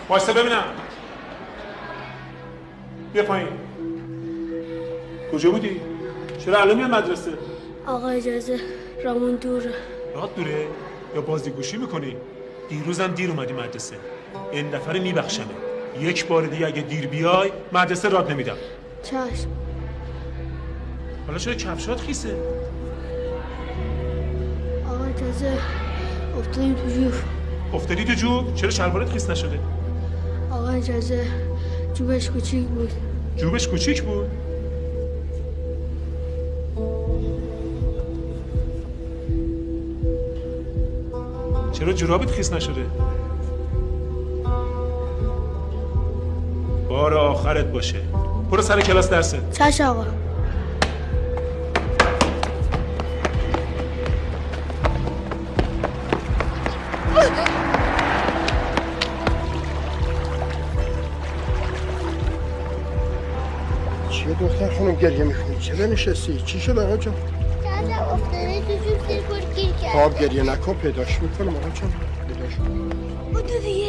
وایسا ببینم. بیا پایین. کجا بودی؟ چرا الان میاد مدرسه؟ آقا اجازه رامون دوره. راه دوره؟ یا بازیگوشی میکنی؟ دیروزم دیر اومدی مدرسه. این دفعه میبخشمه. یک بار دیگه اگه دیر بیای مدرسه رات نمیدم. چشم. حالا چرا کفشات خیسه؟ آقا اجازه افتادیم تو جوب. افتادی تو جوب؟ چرا شلوارت خیس نشده؟ آقا اجازه جوبش کوچیک بود. جوبش کوچیک بود؟ چرا جورابت خیس نشده؟ بار آخرت باشه. برو سر کلاس درسه. چشم آقا. چیه دختر خانم گریه میکنی؟ چه نشستی؟ چی شد آقا جان؟ دردم افتاده تو جوب زیر پول گیر کرده. خب گریه نکن، پیداش میکنم آقا جان. پیداش میکنم. بودو دیگه.